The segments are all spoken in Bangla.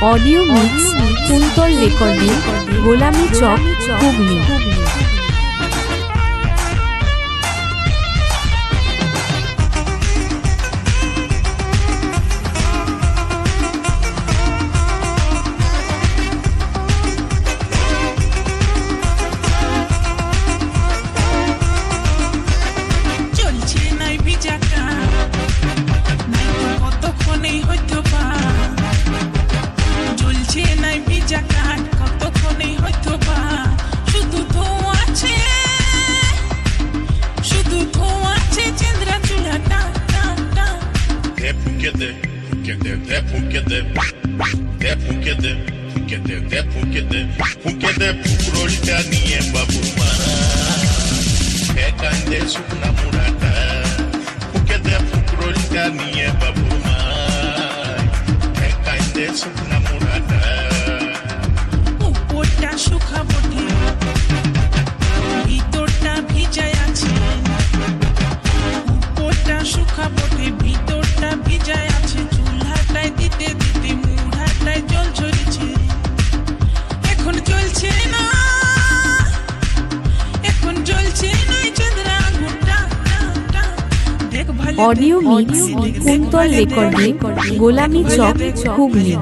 Audio mix Kuntal recording Golami Chowk Hooghly. Audio mix Kuntal recording Golami Chowk Hooghly.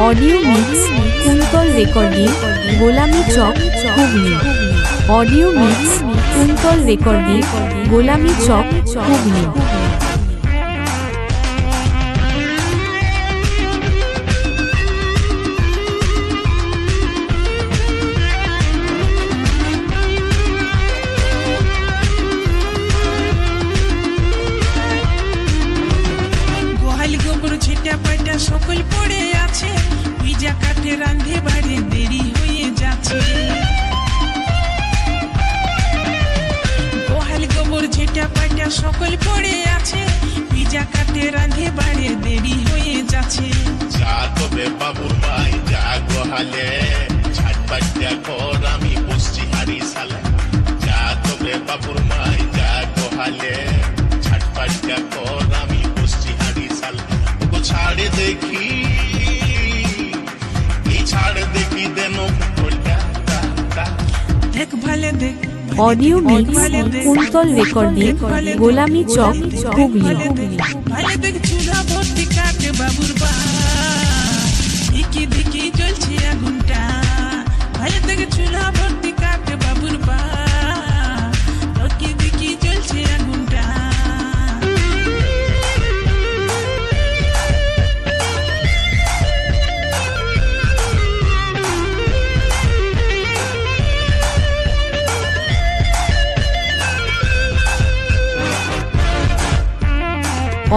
Audio mix Kuntal recording Golami Chowk Hooghly. Audio mix Kuntal recording Golami Chowk Hooghly. সকল পড়ে আছে পিজা কাটে রান্ধে বাড়ি দেরি হয়ে যাচ্ছে। গোহাল গোবর ঝেটা পাটা সকল পড়ে আছে পিজা কাটে রান্ধে বাড়ি দেরি হয়ে যাচ্ছে। যা তবে বাবুর ভাই যা গোহালে ঝাটপাটা কর আমি বসছি হারি সালে। যা তবে বাবুর ভাই যা গোহালে ঝাটপাটা কর আমি বসছি হারি সালে। ছাড়ে দেখি ছাড়ে দেখি দেনো দেখ ভালে দেখ। Audio mix Kuntal recording Golami Chowk Hooghly. ভালে দেখ চুলা ভর্তি কাটে বাবুর বা দিকি দিকি জ্বলছে আগুনটা। ভালে দেখ চুলা ভর্তি কাটে বাবুর বা দিকি দিকি জ্বলছে আগুনটা।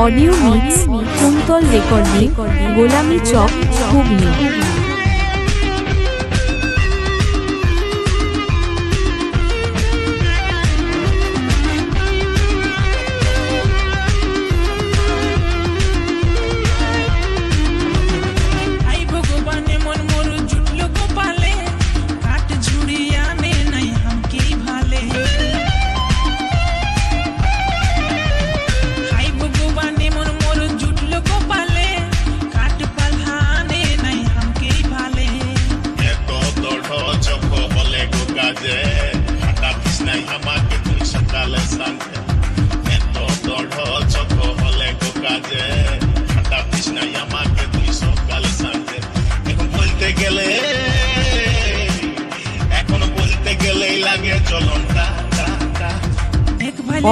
Audio mix Kuntal recording Golami Chowk Hooghly.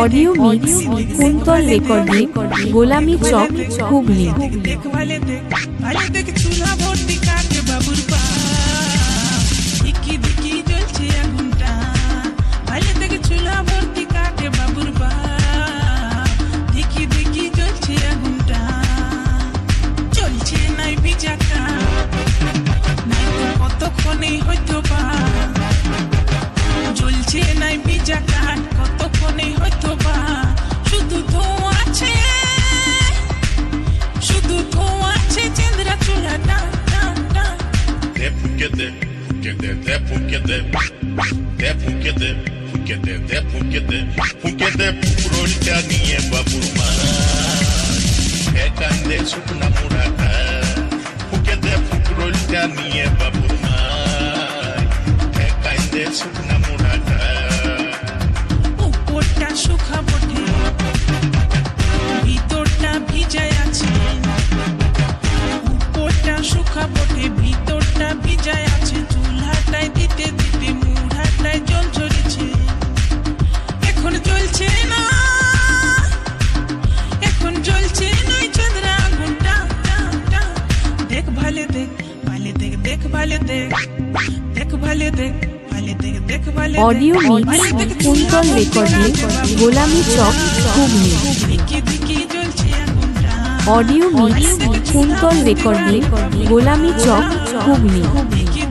Audio mix Kuntal recording Golami Chowk Hooghly. ভালে দেখ চুলা ভর্তি কাটে বাবুর বা দিকি দিকি জ্বলছে আগুনটা। ভালে দেখ চুলা ভর্তি কাটে বাবুর বা দিকি দিকি জ্বলছে আগুনটা। চলছে নাই বিজাকা নাই তো কতক্ষণেই হয়তো বা জ্বলছে নাই বিজাকা কতক্ষণেই ফুঁকে দে পুরোলটা নিয়ে বাবুর মা কান্দে শুকনা মুড়াটা ফুঁকে দে পুরোলটা নিয়ে বাবুর মা কান্দে শুকনা মুড়াটা উপরটা শুকা বটে ভিতরটা ভিজায় আছে উপরটা শুকা বটে ভিতরটা ভিজায় আছে চুলাটায় দিতে দিতে মুড়াটায় জল ঝরেছে এখন জ্বলছে না এখন জ্বলছে না চন্দ্রা আগুনটা দেখ ভালে দেখ ভালে দেখ দেখ ভালে দেখ দেখ ভালে দেখ ভালে দেখ দেখ ভালে অডিও মিক্স কুন্তল রেকর্ডিং গোলামি চক হুগলি। দিকে দিকে জ্বলছে আগুনটা অডিও মিক্স কুন্তল রেকর্ডিং গোলামি চক হুগলি। দিকে